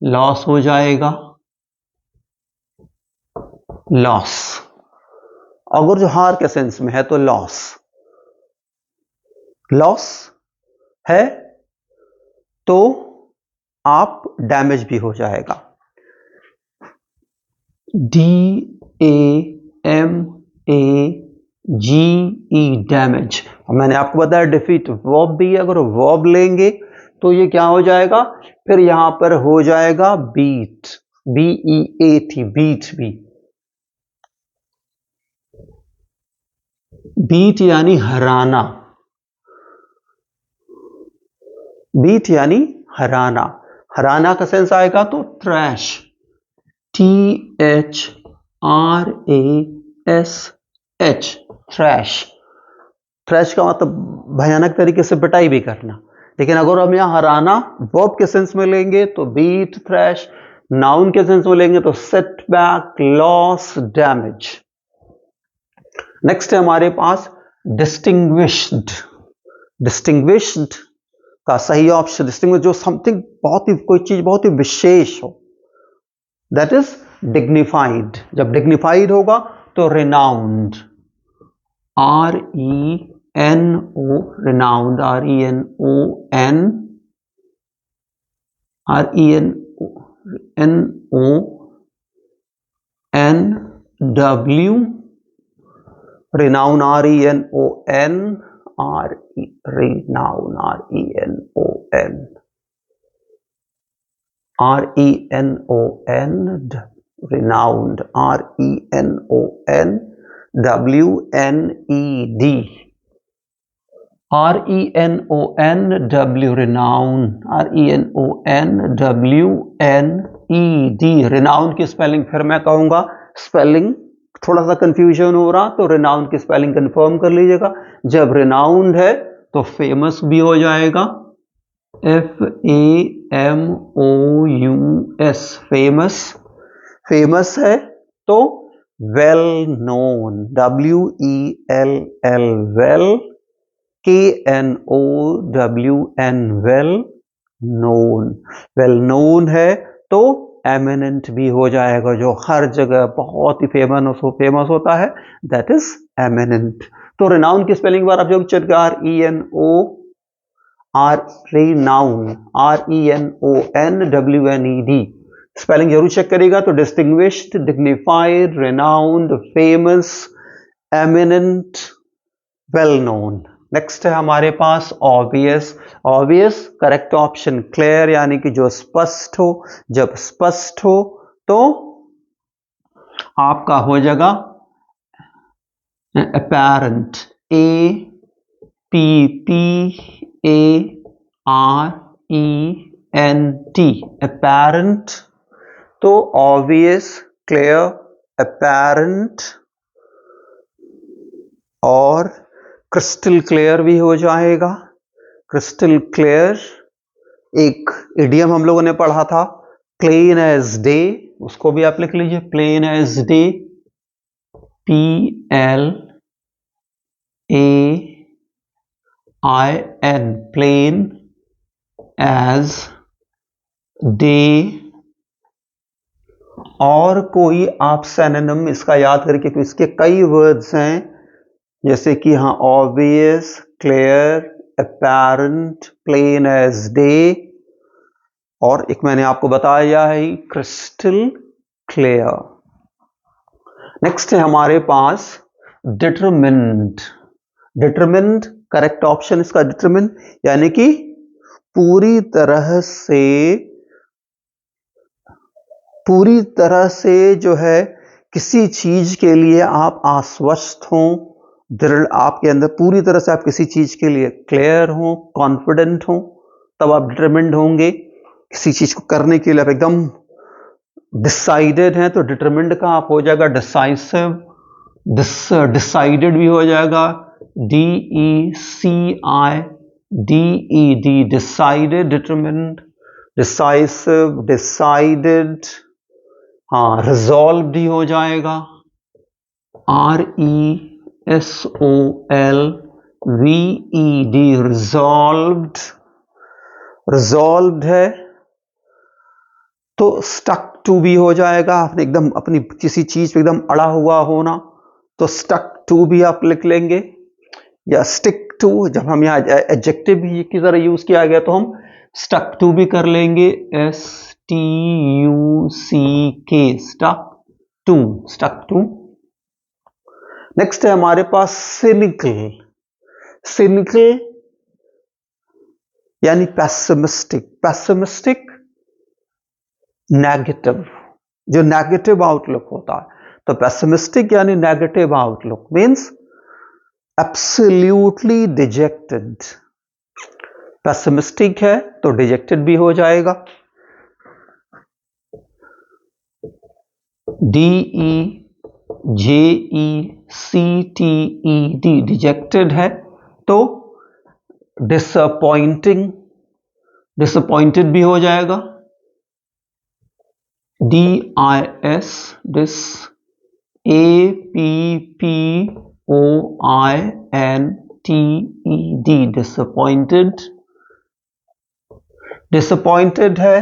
लॉस हो जाएगा, लॉस। अगर जो हार के सेंस में है तो लॉस, लॉस है तो आप डैमेज भी हो जाएगा, DAMAGE, डैमेज। मैंने आपको बताया डिफीट वर्ब भी है, अगर वर्ब लेंगे तो ये क्या हो जाएगा, फिर यहां पर हो जाएगा बीट, BEAT, बीट भी, बीट यानी हराना, बीट यानी हराना, हराना का सेंस आएगा तो ट्रैश, THRASH, ट्रैश, ट्रैश का मतलब भयानक तरीके से पिटाई भी करना। लेकिन अगर हम यहां हराना वर्ब के सेंस में लेंगे तो बीट, थ्रैश, नाउन के सेंस में लेंगे तो सेटबैक, लॉस, डैमेज। नेक्स्ट है हमारे पास डिस्टिंग्विश्ड, डिस्टिंग्विश्ड का सही ऑप्शन, डिस्टिंग्विश जो समथिंग बहुत ही, कोई चीज बहुत ही विशेष हो, दैट इज डिग्निफाइड। जब डिग्निफाइड होगा तो renowned, RENO, renowned, RENOWN, renown, renown, renowned, RENOWNED, renown की स्पेलिंग फिर मैं कहूंगा, स्पेलिंग थोड़ा सा कंफ्यूजन हो रहा तो renown की स्पेलिंग कंफर्म कर लीजिएगा। जब renowned है तो फेमस भी हो जाएगा, FAMOUS, फेमस, फेमस है तो well known, WELL, well, KNOWN, well known, well known है तो एमिनेंट भी हो जाएगा, जो हर जगह बहुत ही फेमस होता है, दैट इज एमिनेंट। तो रिनाउन की स्पेलिंग बार आप जो चेक, renown, RENOUNWNED, स्पेलिंग जरूर चेक करिएगा। तो distinguished, dignified, renowned, famous, eminent, well known. Next है हमारे पास obvious. Obvious correct option clear, यानी कि जो स्पष्ट हो। जब स्पष्ट हो तो आपका हो जाएगा apparent, APPARENT, apparent। तो obvious, clear, apparent और क्रिस्टल क्लियर भी हो जाएगा। क्रिस्टल क्लियर एक इडियम हम लोगों ने पढ़ा था, प्लेन एज डे, उसको भी आप लिख लीजिए, plain as day, PLAIN, plain as day. और कोई आप सिनोनिम इसका याद करके, तो इसके कई वर्ड्स हैं, जैसे कि हाँ obvious, clear, apparent, plain as day, और एक मैंने आपको बताया है क्रिस्टल क्लियर। नेक्स्ट है हमारे पास डिटरमिन्ड। डिटरमिन्ड करेक्ट ऑप्शन इसका डिटरमिन, यानी कि पूरी तरह से जो है किसी चीज के लिए आप आश्वस्त हों, दृढ़, आपके अंदर पूरी तरह से आप किसी चीज के लिए क्लियर हो, कॉन्फिडेंट हो, तब आप डिटरमिन्ड होंगे। किसी चीज को करने के लिए आप एकदम डिसाइडेड हैं, तो डिटरमिन्ड का आप हो जाएगा डिसाइसिव, डिसाइडेड भी हो जाएगा, DECIDED, decided, determined, decisive, decided. हाँ रिजॉल्व भी हो जाएगा, RESOLVED, रिजॉल्व्ड। रिजॉल्व्ड है तो स्टक टू भी हो जाएगा। आपने एकदम अपनी किसी चीज पे एकदम अड़ा हुआ होना, तो स्टक टू भी आप लिख लेंगे, या स्टिक टू। जब हम यहाँ एडजेक्टिव भी की तरह यूज किया गया, तो हम स्टक टू भी कर लेंगे, STUCK, stuck to, stuck to. Next है हमारे पास सिनिकल। सिनिकल यानी पैसिमिस्टिक। पैसिमिस्टिक नेगेटिव, जो नेगेटिव आउटलुक होता है, तो पैसिमिस्टिक यानी negative outlook means absolutely dejected. Pessimistic है तो डिजेक्टेड भी हो जाएगा, DEJECTED, डिजेक्टेड है तो डिसअपॉइंटिंग, डिसअपॉइंटेड भी हो जाएगा, DIS, dis, APPOINTED, disappointed. Disappointed है,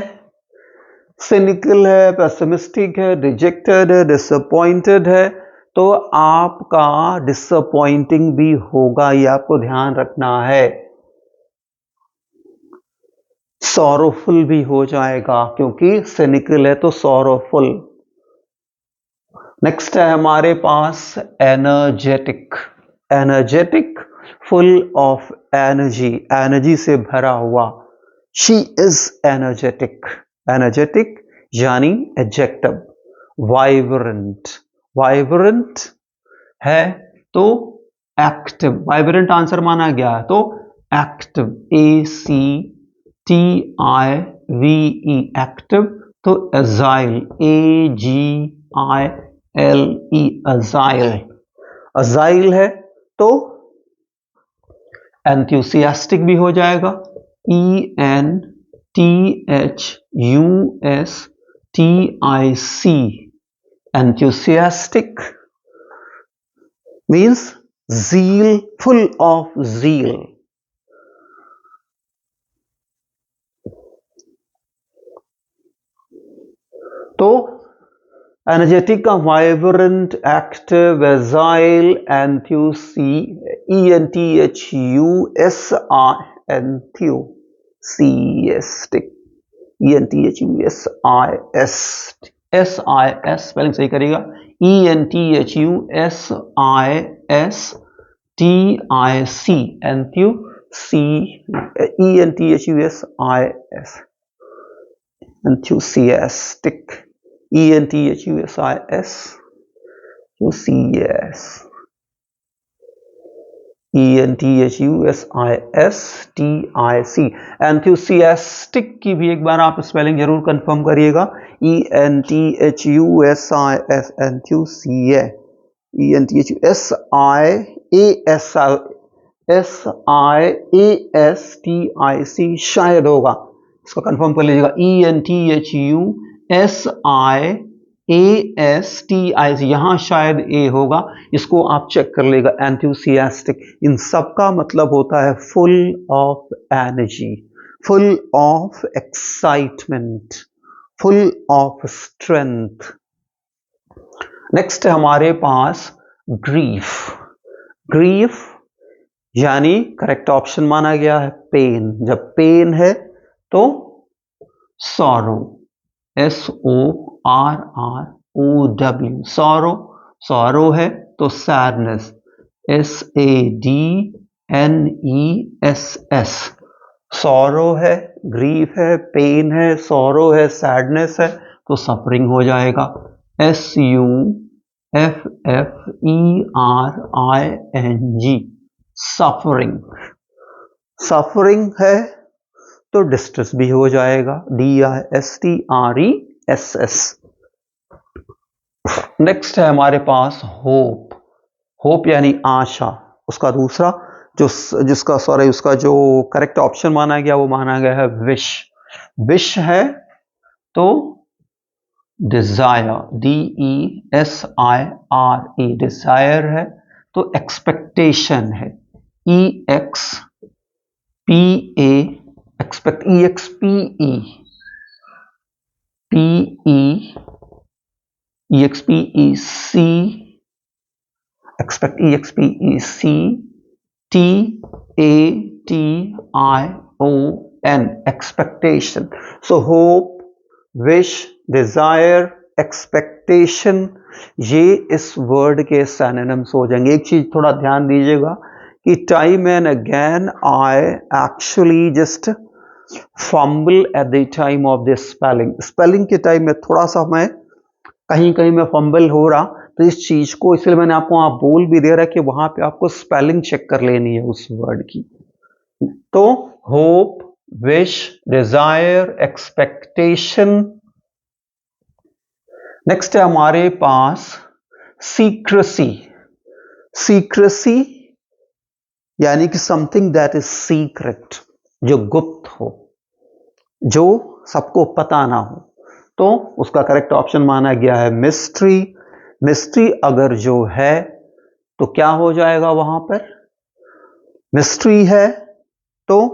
सिनिकल है, पेसिमिस्टिक है, डिजेक्टेड है, डिसअपॉइंटेड है, तो आपका डिसअपॉइंटिंग भी होगा, ये आपको ध्यान रखना है। सॉरोफुल भी हो जाएगा, क्योंकि सिनिकल है तो सॉरोफुल। नेक्स्ट है हमारे पास energetic. Energetic, full of energy, energy से भरा हुआ। She is energetic. एनर्जेटिक यानी एडजेक्टिव। वाइब्रेंट, वाइब्रेंट है तो एक्टिव, वाइब्रेंट आंसर माना गया है तो एक्टिव, ACTIVE, एक्टिव। तो एजाइल, AGILE, अजाइल, अजाइल है तो एंथुसियास्टिक भी हो जाएगा, ENTHUSTIC, enthusiastic means zeal, full of zeal। तो एनर्जेटिक का vibrant, active, agile, ENTHUSIAST, enthusiastic, enthusistic, spelling सही करिएगा, enthusiastic, enthusiastic की भी एक बार आप स्पेलिंग जरूर कंफर्म करिएगा, enthusiastic, शायद होगा, इसको कंफर्म कर लीजिएगा, enthusiastic, यहां शायद ए होगा, इसको आप चेक कर लेगा, enthusiastic, इन सब का मतलब होता है full of energy, full of excitement, full of strength. Next है हमारे पास ग्रीफ। ग्रीफ यानी करेक्ट ऑप्शन माना गया है पेन। जब पेन है तो सॉरो, SORROW, सॉरो, सॉरो है तो सैडनेस, SADNESS, सॉरो है, ग्रीफ है, पेन है, सॉरो है, सैडनेस है तो सफरिंग हो जाएगा, SUFFERING, सफरिंग। सफरिंग है तो डिस्ट्रेस भी हो जाएगा, DISTRESS। नेक्स्ट है हमारे पास होप। होप यानी आशा, उसका दूसरा उसका जो करेक्ट ऑप्शन माना गया वो माना गया है विश। विश है तो डिजायर, DESIRE, डिजायर है तो एक्सपेक्टेशन है, EXPA, expect, EXPE, EXPEC, expect, EXPEC, TATION, expectation. So hope, wish, desire, expectation, ये इस वर्ड के सिनोनिम्स हो जाएंगे। एक चीज थोड़ा ध्यान दीजिएगा कि time and again I actually just fumble at the time of this spelling. Spelling के टाइम में थोड़ा सा मैं कहीं में फंबल हो रहा, तो इस चीज को इसलिए मैंने आपको वहां बोल भी दे रहा कि वहां पे आपको स्पेलिंग चेक कर लेनी है उस वर्ड की। तो hope, wish, desire, expectation. Next है हमारे पास सीक्रेसी। सीक्रेसी यानी कि समथिंग दैट इज सीक्रेट, जो गुप्त हो, जो सबको पता ना हो, तो उसका करेक्ट ऑप्शन माना गया है मिस्ट्री। मिस्ट्री अगर जो है तो क्या हो जाएगा वहां पर, मिस्ट्री है तो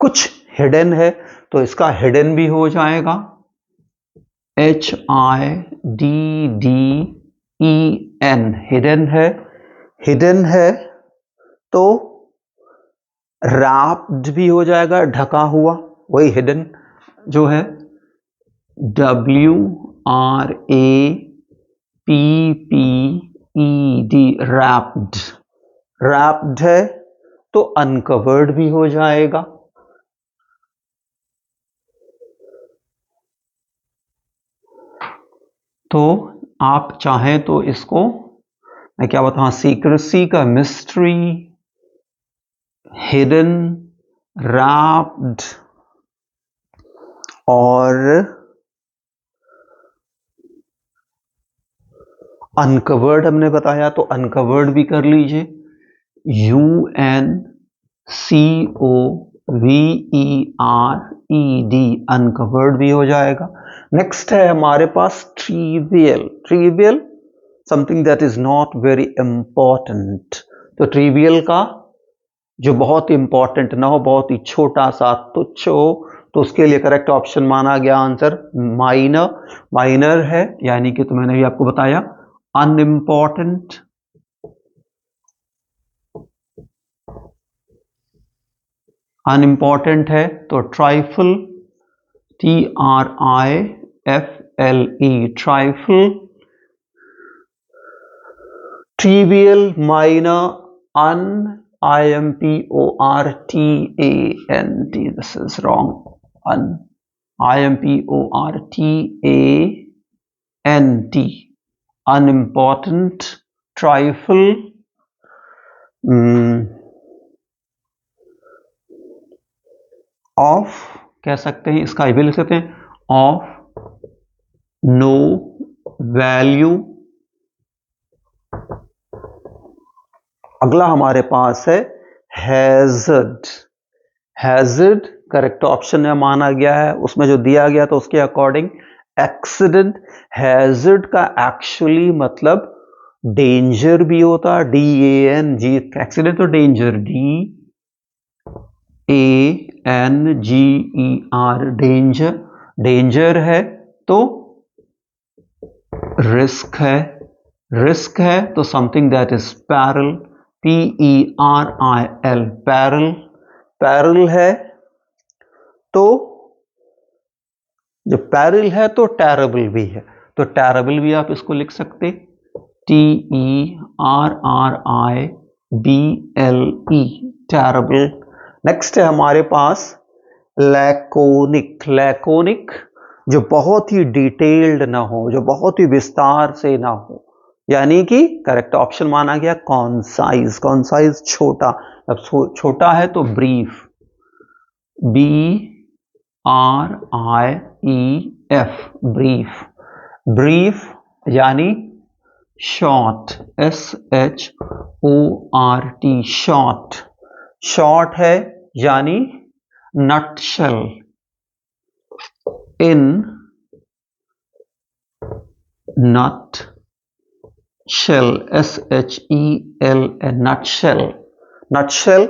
कुछ हिडन है तो इसका हिडन भी हो जाएगा, HIDDEN, हिडन है। हिडन है तो रैप्ड भी हो जाएगा, ढका हुआ, वही हिडन जो है, WRAPPED, रैप्ड। रैप्ड है तो अनकवर्ड भी हो जाएगा। तो आप चाहें तो इसको मैं क्या बताऊं, सीक्रेसी का मिस्ट्री, हिडन, रैप्ड और अनकवर्ड हमने बताया, तो अनकवर्ड भी कर लीजिए, UNCOVERED, अनकवर्ड भी हो जाएगा। नेक्स्ट है हमारे पास trivial. Trivial something that is not very important. तो ट्रिवियल का जो बहुत इंपॉर्टेंट ना हो, बहुत ही छोटा सा, तुच्छ हो, तो उसके लिए करेक्ट ऑप्शन माना गया आंसर माइनर। माइनर है यानी कि तो मैंने भी आपको बताया अनइम्पॉर्टेंट। अनइम्पॉर्टेंट है तो trifle, TRIFLE, trifle. Trivial, minor, un, IMPORTANT, this is wrong, un, IMPORTANT, unimportant, trifle, of कह सकते हैं, इसका भी लिख सकते हैं, ऑफ नो वैल्यू। अगला हमारे पास है हैजर्ड। हैजर्ड करेक्ट ऑप्शन में माना गया है, उसमें जो दिया गया तो उसके अकॉर्डिंग एक्सीडेंट। हैजर्ड का एक्चुअली मतलब डेंजर भी होता है, DANG, एक्सीडेंट तो डेंजर, DANGER, डेंजर। डेंजर है तो रिस्क है, रिस्क है तो something that is parallel, PERIL, parallel. Parallel है तो जो पैरल है तो टेरेबल भी है, तो टेरेबल भी आप इसको लिख सकते, TERRIBLE, टेरेबल। नेक्स्ट है हमारे पास लैकोनिक। लैकोनिक जो बहुत ही डिटेल्ड ना हो, जो बहुत ही विस्तार से ना हो, यानी कि करेक्ट ऑप्शन माना गया कॉन्साइज। कॉन्साइज छोटा, अब छोटा है तो ब्रीफ, BRIEF, ब्रीफ। ब्रीफ यानी शॉर्ट, SHORT, शॉर्ट। शॉर्ट है यानी nutshell, in nutshell, SHEL, nutshell. Nutshell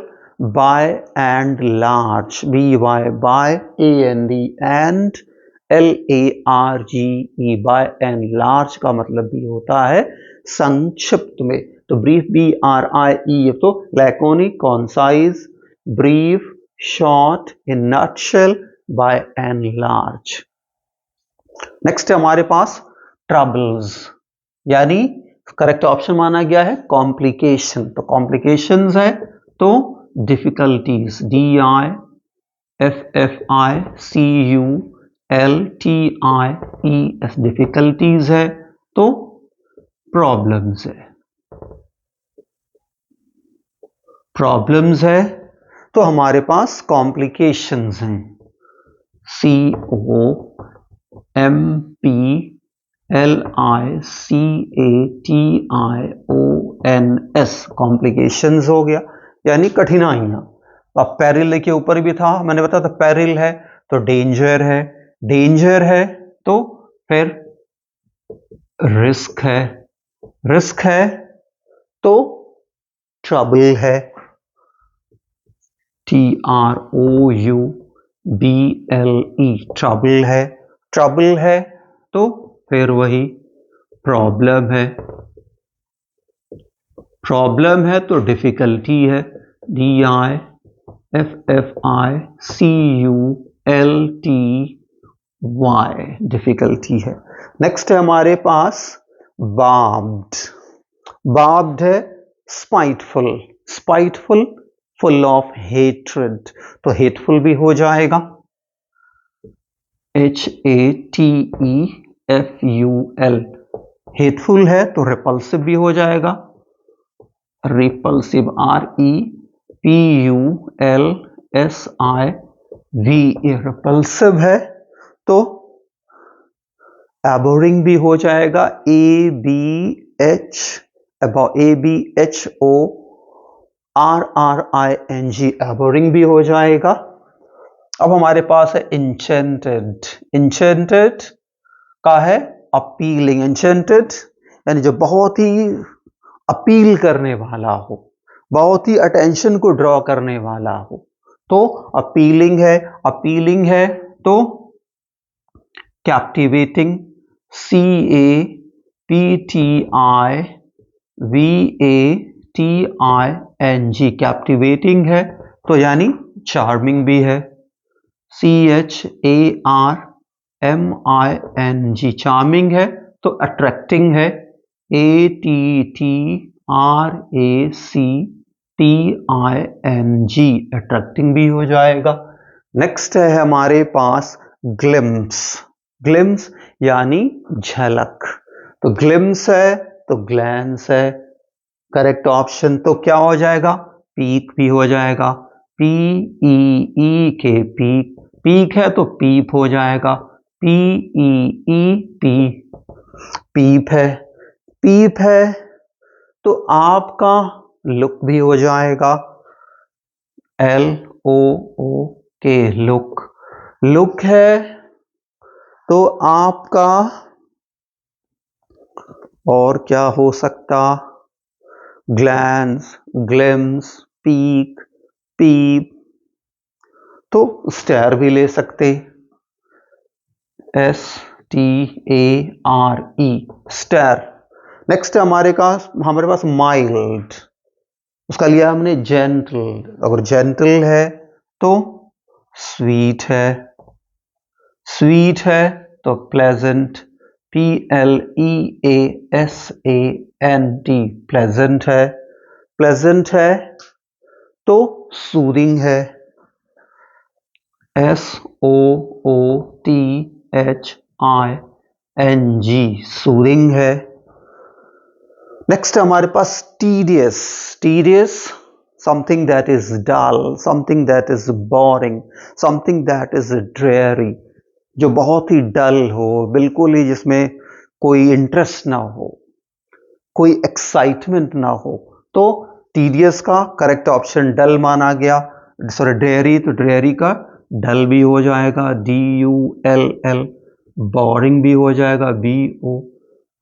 by and large, BY, by AND, and LARGE, by and large का मतलब भी होता है संक्षिप्त में, तो ब्रीफ BRIEF, तो laconic, concise, brief, short, in nutshell, by and large। Next है हमारे पास ट्रबल्स, यानी करेक्ट ऑप्शन माना गया है कॉम्प्लिकेशन, तो कॉम्प्लिकेशंस है तो डिफिकल्टीज, DIFFICULTIES, डिफिकल्टीज है तो प्रॉब्लम्स है। प्रॉब्लम्स है तो हमारे पास कॉम्प्लिकेशंस हैं, COMPLICATIONS, कॉम्प्लिकेशंस हो गया यानी कठिनाइयां। अब पेरिल के ऊपर भी था, मैंने बताया था पेरिल है तो डेंजर है, डेंजर है तो फिर रिस्क है, रिस्क है तो ट्रबल है, TROUBLE, ट्रबल है। ट्रबल है तो फिर वही प्रॉब्लम है, प्रॉब्लम है तो डिफिकल्टी है, DIFFICULTY, डिफिकल्टी है। नेक्स्ट है हमारे पास बार्ब्ड। बार्ब्ड है spiteful, spiteful, full of hatred, तो हेटफुल भी हो जाएगा, HATEFUL, हेटफुल है तो रिपल्सिव भी हो जाएगा, रिपल्सिव, REPULSIVE, रिपल्सिव है तो एबोरिंग भी हो जाएगा, ABHORRING, एबोरिंग भी हो जाएगा। अब हमारे पास है इंचेंटेड। इंचेंटेड का है अपीलिंग, इंचेंटेड यानी जो बहुत ही अपील करने वाला हो, बहुत ही अटेंशन को ड्रॉ करने वाला हो, तो अपीलिंग है। अपीलिंग है तो कैप्टिवेटिंग, CAPTIVATING, कैप्टिवेटिंग है तो यानी चार्मिंग भी है, CHARMING, चार्मिंग है तो अट्रैक्टिंग है, ATTRACTING, अट्रैक्टिंग भी हो जाएगा। नेक्स्ट है हमारे पास ग्लिम्स, ग्लिम्स यानी झलक, तो ग्लिम्स है तो ग्लैंस है, करेक्ट ऑप्शन तो क्या हो जाएगा, पीक भी हो जाएगा, PEE के पीक, पीक है तो पीप हो जाएगा, PEEP, पीप है, पीप है तो आपका लुक भी हो जाएगा, LOOK, लुक, लुक है तो आपका और क्या हो सकता, ग्लैंस, ग्लिम्स, पीक, पीप, तो स्टेयर भी ले सकते, STARE, स्टेयर। नेक्स्ट हमारे पास माइल्ड, उसका लिया हमने जेंटल, अगर जेंटल है तो स्वीट है, स्वीट है तो प्लेजेंट, PLEASANT, प्लेजेंट है, प्लेजेंट है तो सूदिंग है, SOOTHING, सूदिंग है। नेक्स्ट हमारे पास tedious, tedious something that is dull, something that is boring, something that is dreary, जो बहुत ही डल हो, बिल्कुल ही जिसमें कोई इंटरेस्ट ना हो, कोई एक्साइटमेंट ना हो, तो टीडियस का करेक्ट ऑप्शन डल माना गया। सॉरी ड्रेयरी, तो ड्रेयरी का डल भी हो जाएगा, DULL, बोरिंग भी हो जाएगा,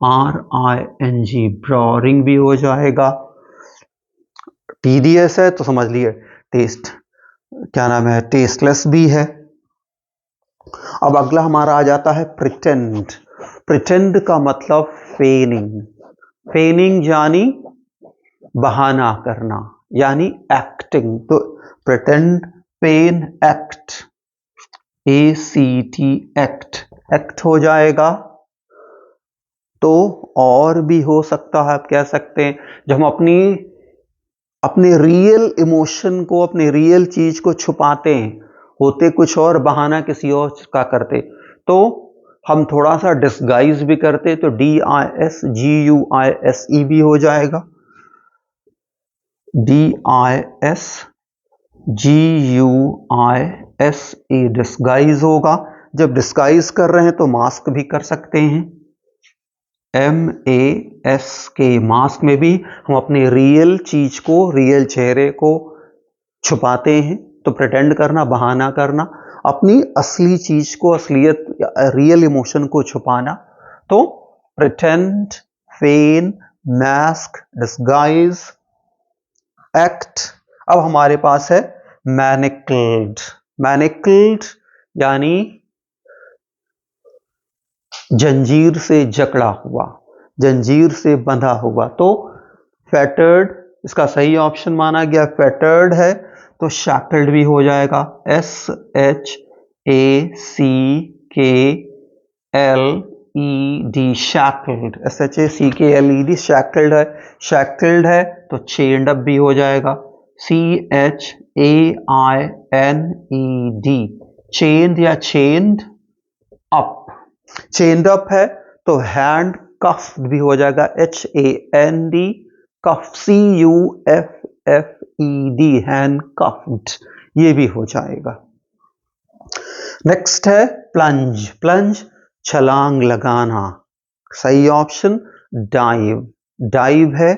BORING, बोरिंग भी हो जाएगा। टीडीएस है तो समझ लिए टेस्ट, क्या नाम है, टेस्टलेस भी है। अब अगला हमारा आ जाता है प्रिटेंड, प्रिटेंड का मतलब फेनिंग, फेनिंग यानी बहाना करना, यानी एक्टिंग, तो प्रिटेंड, फेन, एक्ट, ACT, एक्ट, एक्ट हो जाएगा। तो और भी हो सकता है, आप कह सकते हैं जब हम अपने रियल इमोशन को, अपने रियल चीज को छुपाते हैं, होते कुछ और बहाना किसी और का करते, तो हम थोड़ा सा डिस्गाइज भी करते, तो DISGUISE भी हो जाएगा, DISGUISE, डिस्गाइज होगा। जब डिस्गाइज कर रहे हैं तो मास्क भी कर सकते हैं, MASK, मास्क में भी हम अपनी रियल चीज को, रियल चेहरे को छुपाते हैं, तो प्रिटेंड करना, बहाना करना, अपनी असली चीज को, असलियत, रियल इमोशन को छुपाना, तो प्रिटेंड, फेन, मास्क, डिस्गाइज, एक्ट। अब हमारे पास है मैनिकल्ड, मैनिकल्ड यानी जंजीर से जकड़ा हुआ, जंजीर से बंधा हुआ, तो फेटर्ड इसका सही ऑप्शन माना गया, फेटर्ड है तो शैकल्ड भी हो जाएगा, SHACKLED, शैकल्ड, SHACKLED, शैकल्ड है, शैकल्ड है तो चेन्ड अप भी हो जाएगा, CHAINED, चेन्ड या चेन्ड अप, चेन्ड अप है तो हैंड कफ्ड भी हो जाएगा, HAND, कफ, CUFFED, हैंड कफ्ड, ये भी हो जाएगा। नेक्स्ट है प्लंज, प्लंज छलांग लगाना, सही ऑप्शन डाइव, डाइव है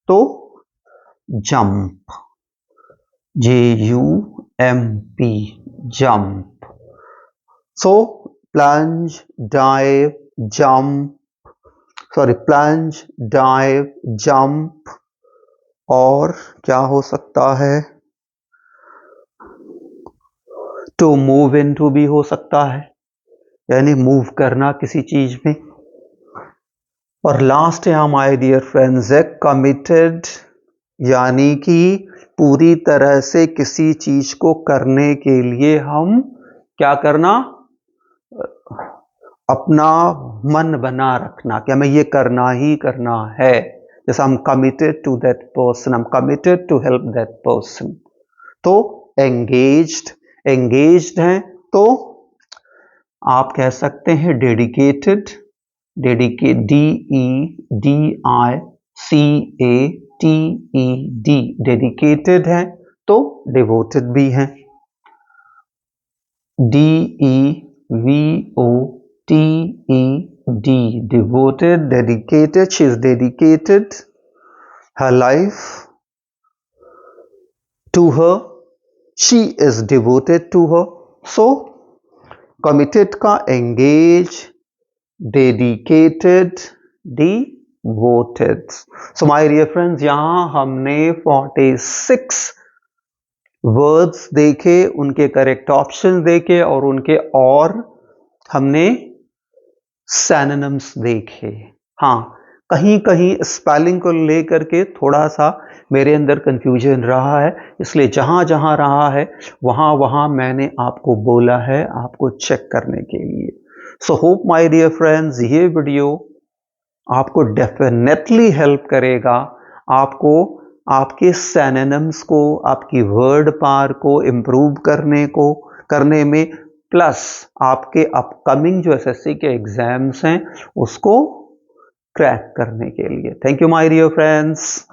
तो jump, JUMP, jump, so plunge, dive, jump, sorry plunge, dive, jump, और क्या हो सकता है, टू मूव इनटू भी हो सकता है, यानी मूव करना किसी चीज में। और लास्ट है माय डियर फ्रेंड्स, कमिटेड, यानी कि पूरी तरह से किसी चीज को करने के लिए हम क्या करना, अपना मन बना रखना कि हमें ये करना ही करना है। जैसे I'm committed to that person, I'm committed to help that person। तो एंगेज्ड हैं तो आप कह सकते हैं डेडिकेटेड, DEDICATED, डेडिकेटेड हैं तो डिवोटेड भी हैं। DEVOTED, devoted, dedicated, she is dedicated her life to her, she is devoted to her। So committed का engage, dedicated, devoted। So my dear friends, यहां हमने 46 वर्ड्स देखे, उनके करेक्ट ऑप्शन देखे और उनके और हमने सैनोनिम्स देखे। हाँ, कहीं कहीं स्पेलिंग को लेकर के थोड़ा सा मेरे अंदर कंफ्यूजन रहा है, इसलिए जहां जहां रहा है वहां वहां मैंने आपको बोला है आपको चेक करने के लिए। So hope my dear friends, ये वीडियो आपको डेफिनेटली हेल्प करेगा, आपको आपके सैनोनिम्स को, आपकी वर्ड पार को इम्प्रूव करने में, प्लस आपके अपकमिंग जो एसएससी के एग्जाम्स हैं उसको क्रैक करने के लिए। Thank you my dear friends.